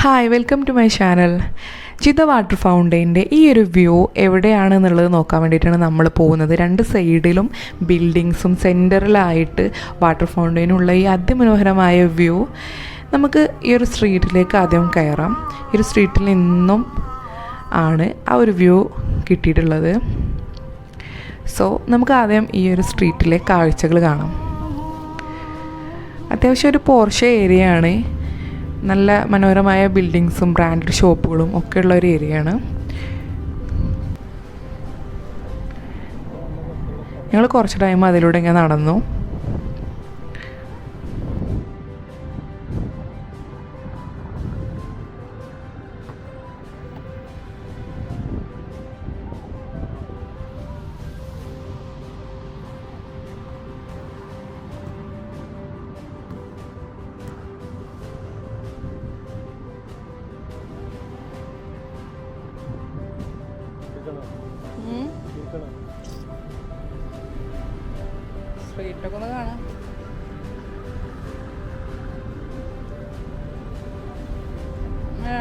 Hi, welcome to my channel. Jeddah water ഫൗണ്ടെയിൻ്റെ ഈ ഒരു വ്യൂ എവിടെയാണെന്നുള്ളത് നോക്കാൻ വേണ്ടിയിട്ടാണ് നമ്മൾ പോകുന്നത്. രണ്ട് സൈഡിലും ബിൽഡിങ്സും സെൻറ്ററിലായിട്ട് വാട്ടർ ഫൗണ്ടെയിനുള്ള ഈ അതിമനോഹരമായ വ്യൂ. നമുക്ക് ഈ ഒരു സ്ട്രീറ്റിലേക്ക് ആദ്യം കയറാം. ഈ ഒരു സ്ട്രീറ്റിൽ നിന്നും ആണ് ആ ഒരു വ്യൂ കിട്ടിയിട്ടുള്ളത്. സോ നമുക്ക് ആദ്യം ഈ ഒരു സ്ട്രീറ്റിലെ കാഴ്ചകൾ കാണാം. അത്യാവശ്യം ഒരു പോർഷ ഏരിയ ആണ്. നല്ല മനോഹരമായ ബിൽഡിങ്സും ബ്രാൻഡഡ് ഷോപ്പുകളും ഒക്കെ ഉള്ള ഒരു ഏരിയയാണ്. ഞങ്ങൾ കുറച്ച് ടൈം അതിലൂടെ ഇങ്ങനെ നടന്നു. സ്ട്രീറ്റൊക്കെ ഒന്ന് കാണാം.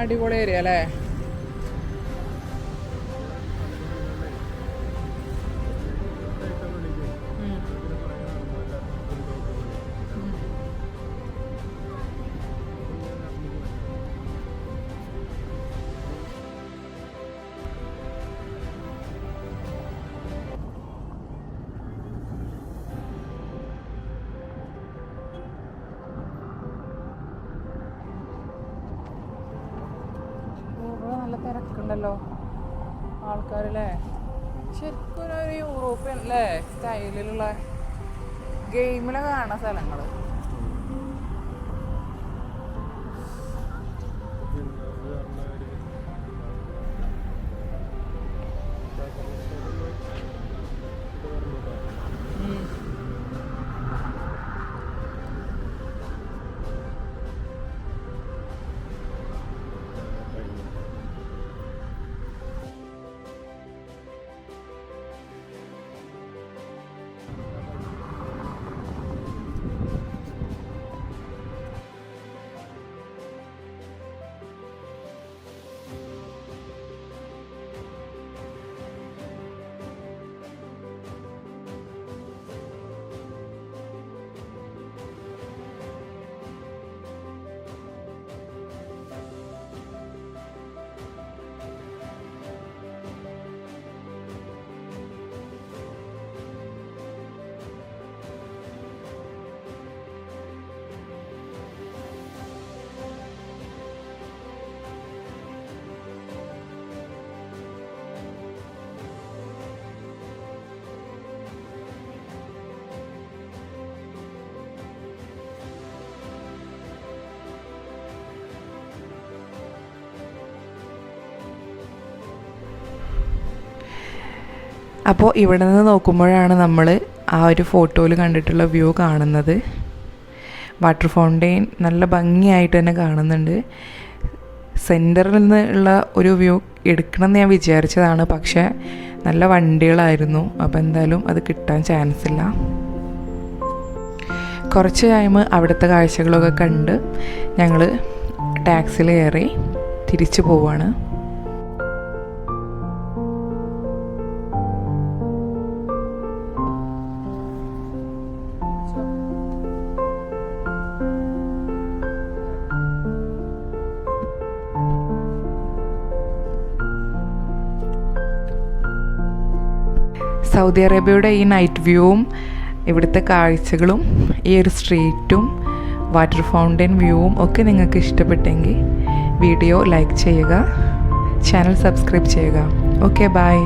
അടിപൊളി ഏരിയ അല്ലേ? നല്ല തിരക്കുണ്ടല്ലോ ആൾക്കാരല്ലേ. ശരിക്കും ഒരു യൂറോപ്യൻ അല്ലേ സ്റ്റൈലിലുള്ള ഗെയിമിലൊക്കെ കാണുന്ന സ്ഥലങ്ങൾ. അപ്പോൾ ഇവിടെ നിന്ന് നോക്കുമ്പോഴാണ് നമ്മൾ ആ ഒരു ഫോട്ടോയിൽ കണ്ടിട്ടുള്ള വ്യൂ കാണുന്നത്. വാട്ടർ ഫൗണ്ടെയിൻ നല്ല ഭംഗിയായിട്ട് തന്നെ കാണുന്നുണ്ട്. സെൻറ്ററിൽ നിന്നുള്ള ഒരു വ്യൂ എടുക്കണമെന്ന് ഞാൻ വിചാരിച്ചതാണ്, പക്ഷേ നല്ല വണ്ടികളായിരുന്നു. അപ്പോൾ എന്തായാലും അത് കിട്ടാൻ ചാൻസ് ഇല്ല. കുറച്ച് ടൈം അവിടുത്തെ കാഴ്ചകളൊക്കെ കണ്ട് ഞങ്ങൾ ടാക്സിയിൽ കയറി തിരിച്ചു പോവാണ്. സൗദി അറേബ്യയുടെ ഈ നൈറ്റ് വ്യൂവും ഇവിടുത്തെ കാഴ്ചകളും ഈ ഒരു സ്ട്രീറ്റും വാട്ടർ ഫൗണ്ടെയിൻ വ്യൂവും ഒക്കെ നിങ്ങൾക്ക് ഇഷ്ടപ്പെട്ടെങ്കിൽ വീഡിയോ ലൈക്ക് ചെയ്യുക, ചാനൽ സബ്സ്ക്രൈബ് ചെയ്യുക. Okay, by.